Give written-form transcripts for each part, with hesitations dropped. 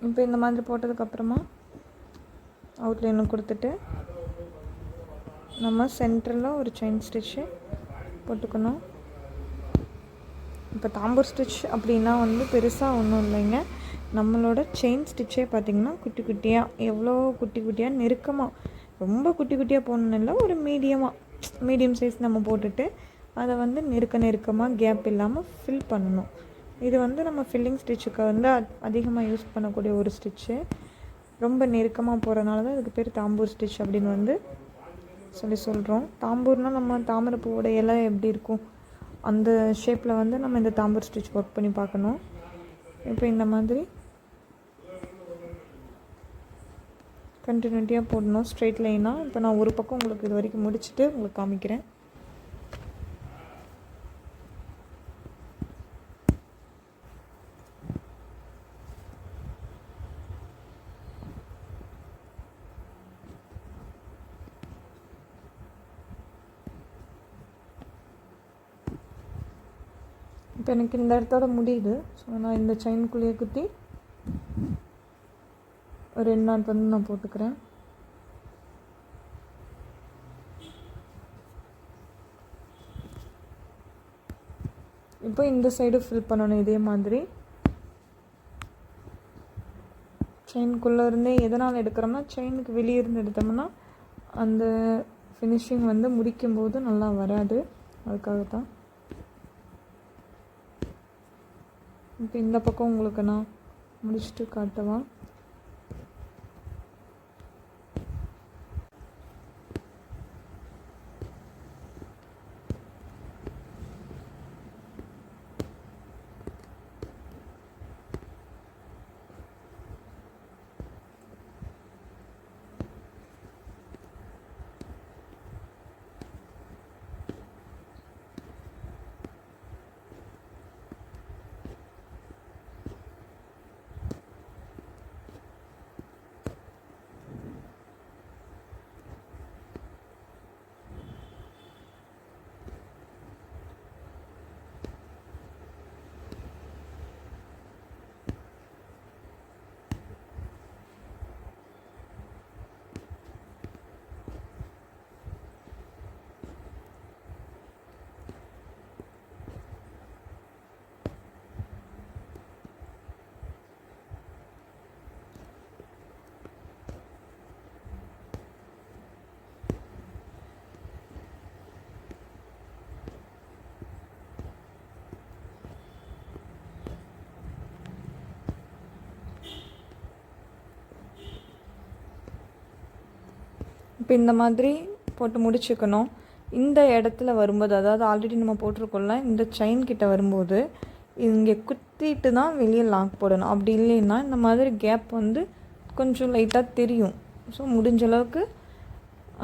இப்போ இந்த மாதிரி போட்டதுக்கப்புறமா அவுட்லைனும் கொடுத்துட்டு நம்ம சென்டரில் ஒரு செயின் ஸ்டிச்சு போட்டுக்கணும். இப்போ தாம்பூர் ஸ்டிச் அப்படின்னா பெருசாக ஒன்றும் இல்லைங்க. நம்மளோட செயின் ஸ்டிச்சே பார்த்திங்கன்னா குட்டி குட்டியாக, எவ்வளோ குட்டி குட்டியாக நெருக்கமாக, ரொம்ப குட்டி குட்டியாக போடணும் இல்லை, ஒரு மீடியம் சைஸ் நம்ம போட்டுட்டு அதை நெருக்கமாக கேப் இல்லாமல் ஃபில் பண்ணணும். இது நம்ம ஃபில்லிங் ஸ்டிச்சுக்கு அதிகமாக யூஸ் பண்ணக்கூடிய ஒரு ஸ்டிச்சு. ரொம்ப நெருக்கமாக போகிறதுனால தான் இதுக்கு பேர் தாம்பூர் ஸ்டிச் அப்படின்னு சொல்கிறோம். தாம்பூர்னால் நம்ம தாமரைப்பூவோட இலை எப்படி இருக்கும் அந்த ஷேப்பில் நம்ம இந்த தாம்பூர் ஸ்டிச் ஒர்க் பண்ணி பார்க்கணும். இப்போ இந்த மாதிரி கண்டினியூட்டியாக போடணும் ஸ்ட்ரெயிட் லைனாக. இப்போ நான் ஒரு பக்கம் உங்களுக்கு இது வரைக்கும் முடிச்சுட்டு உங்களுக்கு காமிக்கிறேன். இப்போ எனக்கு இந்த இடத்தோட முடியுது. ஸோ நான் இந்த செயின்குள்ளேயே குத்தி ஒரு 2 நாட் நான் போட்டுக்கிறேன். இப்போ இந்த சைடு ஃபில் பண்ணணும். இதே மாதிரி செயின்குள்ளே இருந்தே எதனால் எடுக்கிறோம்னா, செயினுக்கு வெளியே இருந்து எடுத்தோம்னா அந்த ஃபினிஷிங் முடிக்கும்போது நல்லா வராது. அதுக்காகத்தான். இப்போ இந்த பக்கம் உங்களுக்கு நான் முடிச்சுட்டு காட்டவா. இப்போ இந்த மாதிரி போட்டு முடிச்சுக்கணும். இந்த இடத்துல வரும்போது, அதாவது ஆல்ரெடி நம்ம போட்டிருக்கோம்ல, இந்த செயின் கிட்ட வரும்போது இங்கே குத்திட்டு தான் வெளியே லாக் போடணும். அப்படி இல்லைன்னா இந்த மாதிரி கேப் கொஞ்சம் லைட்டாக தெரியும். ஸோ முடிஞ்ச அளவுக்கு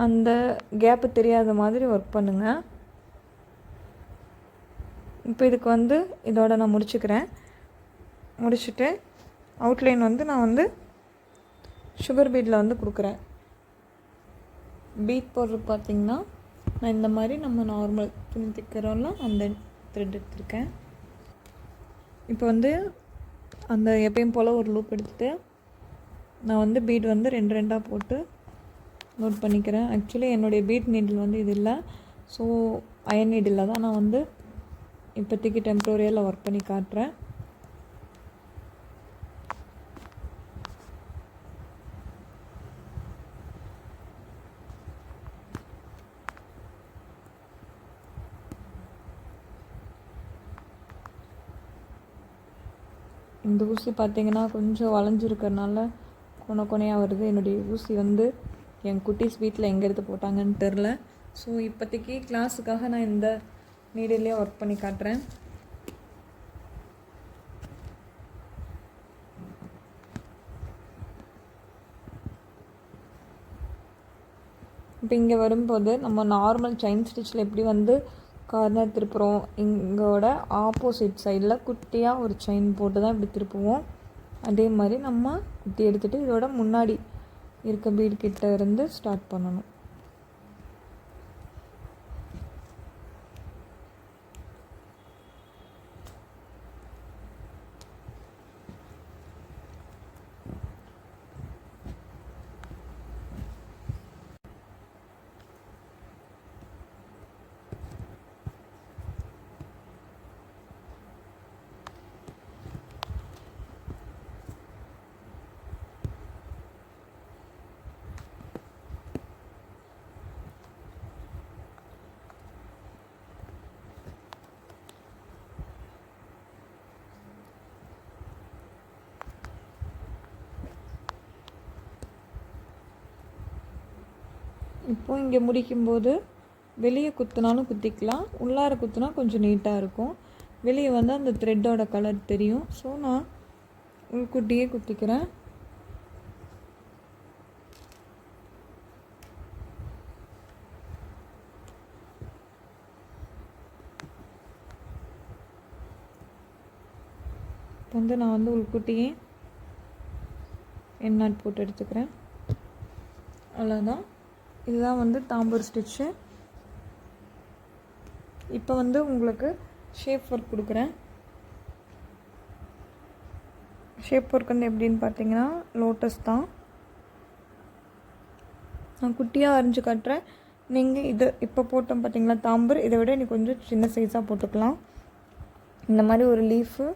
அந்த கேப்பு தெரியாத மாதிரி ஒர்க் பண்ணுங்கள். இப்போ இதுக்கு இதோட நான் முடிச்சுக்கிறேன். முடிச்சுட்டு அவுட்லைன் நான் சுகர் பீடில் கொடுக்குறேன். பீட் போடுறது பார்த்திங்கன்னா நான் இந்த மாதிரி நம்ம நார்மல் துணி தைக்கிறோம்ல அந்த த்ரெட் எடுத்துருக்கேன். இப்போ அந்த எப்பயும் போல் ஒரு லூப் எடுத்துகிட்டு நான் பீட் 2 போட்டு நோட் பண்ணிக்கிறேன். ஆக்சுவலி என்னுடைய பீட் நீடில் இது இல்லை. ஸோ அயன் நீடில் தான் நான் இப்போதைக்கு டெம்ப்ரரியாக ஒர்க் பண்ணி காட்டுறேன். இந்த ஊசி பார்த்திங்கன்னா கொஞ்சம் வளைஞ்சிருக்கிறதுனால கொனையாக வருது. என்னுடைய ஊசி என் குட்டீஸ் வீட்டில் எங்கே எடுத்து போட்டாங்கன்னு தெரில. ஸோ இப்போதைக்கு கிளாஸுக்காக நான் இந்த நீடிலே ஒர்க் பண்ணி காட்டுறேன். இப்போ இங்கே வரும்போது நம்ம நார்மல் செயின் ஸ்டிச்சில் எப்படி கார்னர் திருப்புறோம், இங்கோட ஆப்போசிட் சைடில் குட்டியாக ஒரு செயின் போட்டு தான் இப்படி திருப்புவோம். அதே மாதிரி நம்ம குத்தி எடுத்துகிட்டு இதோட முன்னாடி இருக்க பீடு கிட்ட இருந்து ஸ்டார்ட் பண்ணணும். இப்போ இங்கே முடிக்கும்போது வெளியே குத்துனாலும் குத்திக்கலாம், உள்ளார குத்துனா கொஞ்சம் நீட்டாக இருக்கும். வெளியே வந்து அந்த த்ரெட்டோட கலர் தெரியும். ஸோ நான் உள்குட்டியே குத்திக்கிறேன். வந்து நான் வந்து உள்குட்டியே எண்ணாட் போட்டு எடுத்துக்கிறேன். அவ்வளோதான். இதுதான் வந்து தாம்பூர் ஸ்டிச்சு. இப்போ வந்து உங்களுக்கு ஷேப் ஒர்க் கொடுக்குறேன். ஷேப் ஒர்க் வந்து எப்படின்னு பார்த்தீங்கன்னா லோட்டஸ் தான். நான் குட்டியாக அரிஞ்சு காட்டுறேன். நீங்கள் இது இப்போ போட்டோம் பார்த்தீங்களா தாம்பூர், இதை விட இன்னும் கொஞ்சம் சின்ன சைஸாக போட்டுக்கலாம். இந்த மாதிரி ஒரு லீஃபு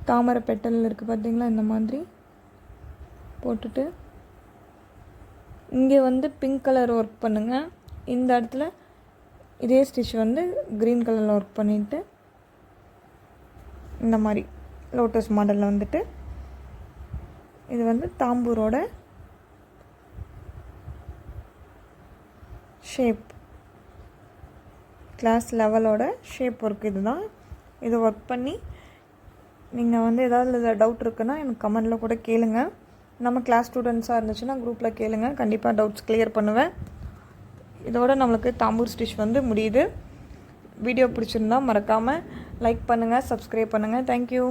தாமரை பெட்டல் இருக்குது பார்த்தீங்களா, இந்த மாதிரி போட்டுட்டு இங்கே வந்து பிங்க் கலர் ஒர்க் பண்ணுங்கள். இந்த இடத்துல இதே ஸ்டிச் வந்து க்ரீன் கலரில் ஒர்க் பண்ணிவிட்டு இந்த மாதிரி லோட்டஸ் மாடலில் வந்துட்டு இது வந்து தாம்பூரோட ஷேப், கிளாஸ் லெவலோட ஷேப் ஒர்க். இதுதான். இதை ஒர்க் பண்ணி நீங்கள் வந்து ஏதாவது டவுட் இருக்குன்னா எனக்கு கமெண்டில் கூட கேளுங்க. நம்ம கிளாஸ் ஸ்டூடெண்ட்ஸாக இருந்துச்சுன்னா குரூப்பில் கேளுங்க, கண்டிப்பாக டவுட்ஸ் கிளியர் பண்ணுவேன். இதோட நம்மளுக்கு தாம்பூர் ஸ்டிச் வந்து முடியுது. வீடியோ பிடிச்சிருந்தா மறக்காமல் லைக் பண்ணுங்கள், சப்ஸ்கிரைப் பண்ணுங்கள். தேங்க்யூ.